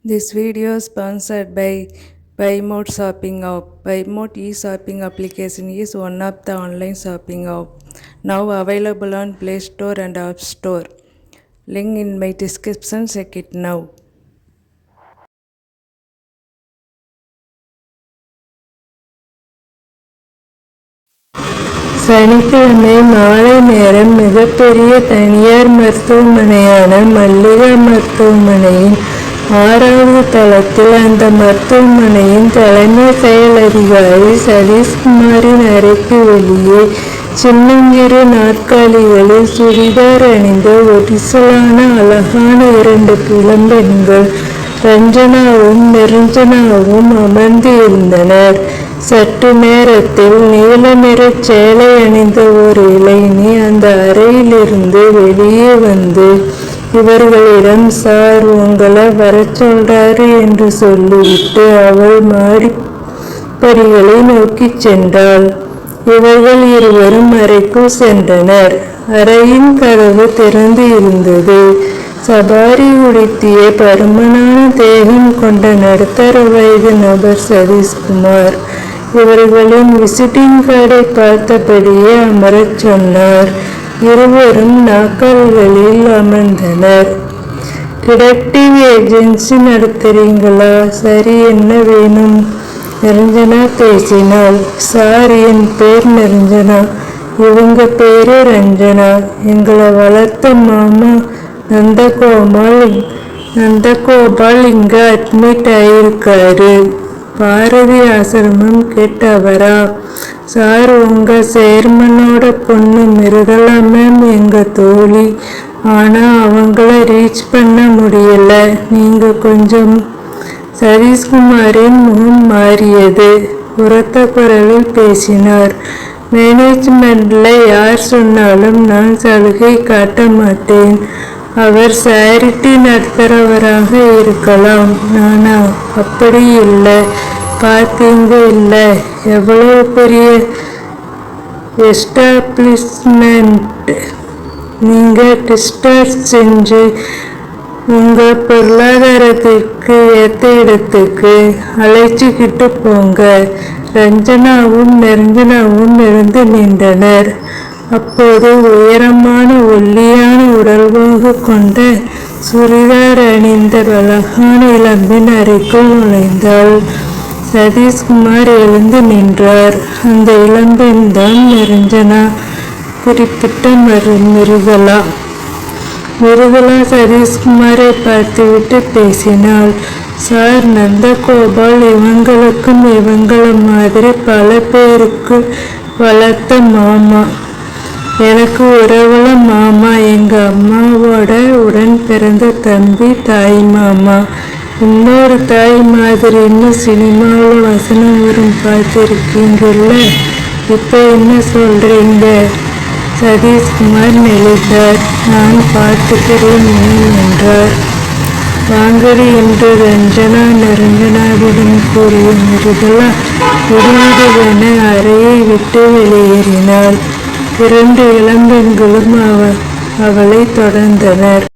This video is sponsored by Buymode Shopping App. Buymode e-shopping application is one of the online shopping app now available on Play Store and App Store. Link in my description. Check it now. சனிக்கிழமை மாலை நேரம் மிகப்பெரிய தனியார் மருத்துவமனையான மல்லிகா மருத்துவமனையின் 6வது தளத்தில் அந்த மருத்துவமனையின் தலைமை செயல் அதிகாரி சதீஷ்குமாரின் அறைக்கு வெளியே சின்னஞ்சிறு நாற்காலிகளில் சுடிதார் அணிந்த ஒரிசலான அழகான 2 இளம்பெண்கள் ரஞ்சனாவும் நிரஞ்சனாவும் அமர்ந்து இருந்தனர். சற்று நேரத்தில் நீல நிற சேலை அணிந்த ஒரு இளைஞி அந்த அறையிலிருந்து வெளியே வந்து இவர்களிடம், சார் உங்களை வரச் சொல்றாரு என்று சொல்லிவிட்டு அவள் மாடிப்படிகளை நோக்கி சென்றாள். இவர்கள் இருவரும் அறைக்குள் சென்றனர். அறையின் கதவு திறந்து இருந்தது. சபாரி உடுத்திய பருமனான தேகம் கொண்ட நடுத்தர வயது நபர் சதீஷ்குமார் இவர்களின் விசிட்டிங் கார்டை பார்த்தபடியே அமரச் சொன்னார். இருவரும் நாற்காலிகளில் அமர்ந்தனர். Detective agency நடத்துறீங்களா? சரி, என்ன வேணும்? நிரஞ்சனா பேசினாள். சார், என் பேர் நிரஞ்சனா, இவங்க பேரு ரஞ்சனா. எங்களை வளர்த்த மாமா நந்தகோபால் இங்க அட்மிட் ஆயிருக்காரு. பாரதி ஆசிரமம் கேட்டவரா? சார், உங்க சேர்மனோட பொண்ணு மிருகலா மேம் எங்க தோழி. ஆனா அவங்கள ரீச் பண்ண முடியல. நீங்க கொஞ்சம். சதீஷ்குமாரின் முகம் மாறியது. உரத்த குரலில் பேசினார். மேனேஜ்மெண்ட்ல யார் சொன்னாலும் நான் சலுகை காட்ட மாட்டேன். அவர் சேரிட்டி நடத்துறவராக இருக்கலாம். நானா? அப்படி இல்லை. பார்த்தீங்க இல்லை எவ்வளவு பெரிய எஸ்டாப்ளிஷ்மெண்ட். நீங்க டிஸ்டர்ஸ் செஞ்சு உங்க பொருளாதாரத்திற்கு ஏற்ற இடத்துக்கு அழைச்சிக்கிட்டு போங்க. ரஞ்சனாவும் நிரஞ்சனாவும் எழுந்து நின்றனர். அப்போது உயரமான ஒல்லியான உடல்வாகு கொண்ட சுடிதார் அணிந்த அழகான இளம்பெண் அறைக்குள் நுழைந்தாள். சதீஷ்குமார் எழுந்து நின்றார். அந்த இளம்பெண் தான் நிரஞ்சனா, குறிப்பிட்ட மிருகலா. சதீஷ்குமாரை பார்த்துவிட்டு பேசினாள். சார், நந்தகோபால் இவங்களுக்கும் இவங்கள மாதிரி பல பேருக்கு வளர்த்த மாமா. எனக்கு உறவுல மாமா, எங்க அம்மாவோட உடன் பிறந்த தம்பி தாய் மாமா. இன்னொரு தாய் மாதிரின்னு சினிமாவில் வசனம் வரும் பார்த்துருக்கீங்கல்ல. இப்போ என்ன சொல்றீங்க? சதீஷ்குமார் நெளிந்தார். நான் பார்த்துக்கிறேன் என்றார். வாங்கடி என்று ரஞ்சனா நிரஞ்சனாவிடம் கூறிய மிருகலா விடுவிடுவென அறையை விட்டு வெளியேறினாள். 2 இளம்பெண்களும் அவளை தொடர்ந்தனர்.